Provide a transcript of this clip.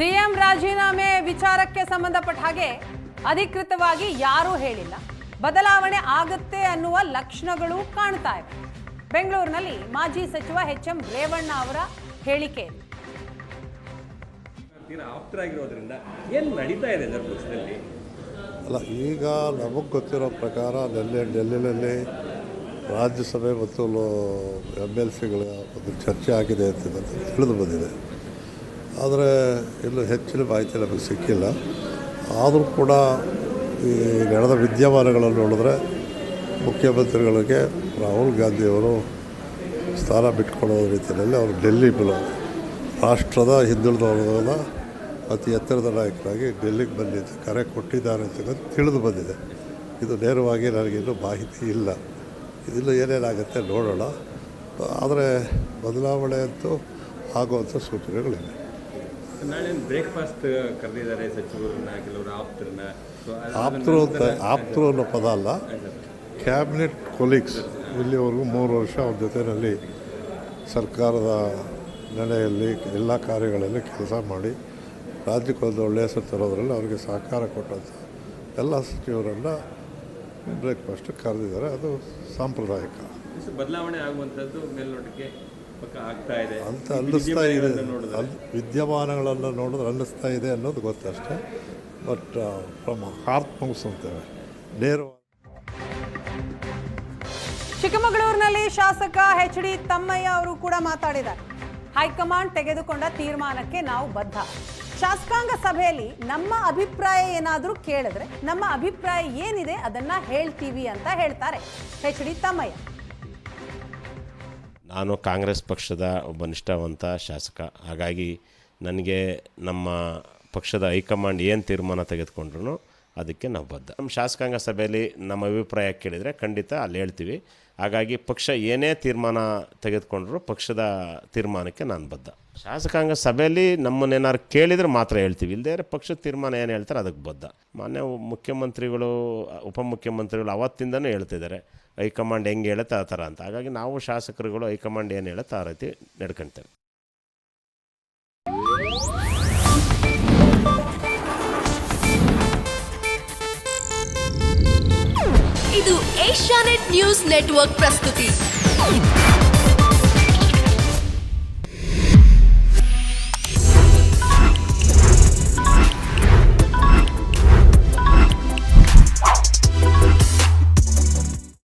CM ರಾಜೀನಾಮೆ ವಿಚಾರಕ್ಕೆ ಸಂಬಂಧಪಟ್ಟ ಹಾಗೆ ಅಧಿಕೃತವಾಗಿ ಯಾರೂ ಹೇಳಿಲ್ಲ. ಬದಲಾವಣೆ ಆಗುತ್ತೆ ಅನ್ನುವ ಲಕ್ಷಣಗಳು ಕಾಣ್ತಾ ಇವೆ. ಬೆಂಗಳೂರಿನಲ್ಲಿ ಮಾಜಿ ಸಚಿವ ಎಚ್.ಎಂ. ರೇವಣ್ಣ ಅವರ ಹೇಳಿಕೆ ಆಪ್ತರಾಗಿರೋದ್ರಿಂದ ಏನು ನಡೀತಾ ಇದೆ ಪಕ್ಷದಲ್ಲಿ? ಅಲ್ಲ, ಈಗ ನಮಗೆ ಗೊತ್ತಿರೋ ಪ್ರಕಾರ ಡೆಲ್ಲಿನಲ್ಲಿ ರಾಜ್ಯಸಭೆ ಮತ್ತು MLCಗಳ ಒಂದು ಚರ್ಚೆ ಆಗಿದೆ ಅಂತ ತಿಳಿದು ಬಂದಿದೆ. ಆದರೆ ಎಲ್ಲೂ ಹೆಚ್ಚಿನ ಮಾಹಿತಿ ನಮಗೆ ಸಿಕ್ಕಿಲ್ಲ. ಆದರೂ ಕೂಡ ಈ ನಡೆದ ವಿದ್ಯಮಾನಗಳನ್ನು ನೋಡಿದ್ರೆ ಮುಖ್ಯಮಂತ್ರಿಗಳಿಗೆ ರಾಹುಲ್ ಗಾಂಧಿಯವರು ಸ್ಥಾನ ಬಿಟ್ಕೊಳ್ಳೋ ರೀತಿಯಲ್ಲಿ ಅವರು ಡೆಲ್ಲಿ ರಾಷ್ಟ್ರದ ಹಿಂದುಳಿದ ವರ್ಗದ ಅತಿ ಎತ್ತರದ ನಾಯಕರಾಗಿ ಡೆಲ್ಲಿಗೆ ಬನ್ನಿ ಕರೆ ಕೊಟ್ಟಿದ್ದಾರೆ ಅಂತ ತಿಳಿದು ಬಂದಿದೆ. ಇದು ನೇರವಾಗಿ ನನಗಿನ್ನೂ ಮಾಹಿತಿ ಇಲ್ಲ. ಇದೆಲ್ಲ ಏನೇನಾಗುತ್ತೆ ನೋಡೋಣ. ಆದರೆ ಬದಲಾವಣೆ ಅಂತೂ ಆಗುವಂಥ ಸೂಚನೆಗಳಿವೆ. ನಾಳೆ ಬ್ರೇಕ್ಫಾಸ್ಟ್ ಕರೆದಿದ್ದಾರೆ ಸಚಿವರನ್ನ, ಕೆಲವರು ಆಪ್ತರನ್ನ. ಆಪ್ತರು ಅನ್ನೋ ಪದ ಅಲ್ಲ, ಕ್ಯಾಬಿನೆಟ್ ಕೊಲೀಗ್ಸ್. ಇಲ್ಲಿವರೆಗೂ 3 ವರ್ಷ ಅವ್ರ ಜೊತೆಯಲ್ಲಿ ಸರ್ಕಾರದ ನೆಲೆಯಲ್ಲಿ ಎಲ್ಲ ಕಾರ್ಯಗಳಲ್ಲಿ ಕೆಲಸ ಮಾಡಿ ರಾಜ್ಯಕ್ಕೆ ಒಂದು ಒಳ್ಳೆಯ ಹೆಸರು ತರೋದ್ರಲ್ಲಿ ಅವರಿಗೆ ಸಹಕಾರ ಕೊಟ್ಟಂಥ ಎಲ್ಲ ಸಚಿವರನ್ನು ಬ್ರೇಕ್ಫಾಸ್ಟ್ ಕರೆದಿದ್ದಾರೆ. ಅದು ಸಾಂಪ್ರದಾಯಿಕ. ಬದಲಾವಣೆ ಆಗುವಂಥದ್ದು ಮೇಲ್ನೋಟಕ್ಕೆ ಆಗ್ತಾ ಇದೆ ಅಂತ ಅನ್ನಿಸ್ತಾ ಇದೆ. ವಿದ್ಯಮಾನಗಳನ್ನು ನೋಡಿದ್ರೆ ಅನ್ನಿಸ್ತಾ ಇದೆ ಅನ್ನೋದು ಗೊತ್ತಷ್ಟೇ. ಬಟ್ ಫ್ರಮ್ ಹಾರ್ಟ್ ಮುಗಿಸ್ತೇವೆ ನೇರವಾಗಿ. ಚಿಕ್ಕಮಗಳೂರಿನಲ್ಲಿ ಶಾಸಕ ಎಚ್.ಡಿ. ತಮ್ಮಯ್ಯ ಅವರು ಕೂಡ ಮಾತಾಡಿದ್ದಾರೆ. ಹೈಕಮಾಂಡ್ ತೆಗೆದುಕೊಂಡ ತೀರ್ಮಾನಕ್ಕೆ ನಾವು ಬದ್ಧ. ಶಾಸಕಾಂಗ ಸಭೆಯಲ್ಲಿ ನಮ್ಮ ಅಭಿಪ್ರಾಯ ಏನಾದರೂ ಕೇಳಿದ್ರೆ ನಮ್ಮ ಅಭಿಪ್ರಾಯ ಏನಿದೆ ಅದನ್ನ ಹೇಳ್ತೀವಿ ಅಂತ ಹೇಳ್ತಾರೆ ಎಚ್.ಡಿ. ತಮ್ಮಯ್ಯ. ನಾನು ಕಾಂಗ್ರೆಸ್ ಪಕ್ಷದ ಒಬ್ಬ ನಿಷ್ಠಾವಂತ ಶಾಸಕ. ಹಾಗಾಗಿ ನನಗೆ ನಮ್ಮ ಪಕ್ಷದ ಹೈಕಮಾಂಡ್ ಏನು ತೀರ್ಮಾನ ತೆಗೆದುಕೊಂಡ್ರು ಅದಕ್ಕೆ ನಾವು ಬದ್ಧ. ನಮ್ಮ ಶಾಸಕಾಂಗ ಸಭೆಯಲ್ಲಿ ನಮ್ಮ ಅಭಿಪ್ರಾಯ ಕೇಳಿದರೆ ಖಂಡಿತ ಅಲ್ಲಿ ಹೇಳ್ತೀವಿ. ಹಾಗಾಗಿ ಪಕ್ಷ ಏನೇ ತೀರ್ಮಾನ ತೆಗೆದುಕೊಂಡ್ರು ಪಕ್ಷದ ತೀರ್ಮಾನಕ್ಕೆ ನಾನು ಬದ್ಧ. ಶಾಸಕಾಂಗ ಸಭೆಯಲ್ಲಿ ನಮ್ಮನ್ನೇನಾದ್ರು ಕೇಳಿದರೆ ಮಾತ್ರ ಹೇಳ್ತೀವಿ, ಇಲ್ಲದೇ ಪಕ್ಷದ ತೀರ್ಮಾನ ಏನು ಹೇಳ್ತಾರೆ ಅದಕ್ಕೆ ಬದ್ಧ. ಮಾನ್ಯ ಮುಖ್ಯಮಂತ್ರಿಗಳು, ಉಪಮುಖ್ಯಮಂತ್ರಿಗಳು ಅವತ್ತಿಂದನೂ ಹೇಳ್ತಿದ್ದಾರೆ ಹೈಕಮಾಂಡ್ ಹೆಂಗೆ ಹೇಳುತ್ತೆ ಆ ಥರ ಅಂತ. ಹಾಗಾಗಿ ನಾವು ಶಾಸಕರುಗಳು ಹೈಕಮಾಂಡ್ ಏನು ಹೇಳುತ್ತೆ ಆ ರೀತಿ ನಡ್ಕೊಳ್ತೇವೆ. ಇದು ಏಷ್ಯಾನೆಟ್ ನ್ಯೂಸ್ ನೆಟ್ವರ್ಕ್ ಪ್ರಸ್ತುತಿ.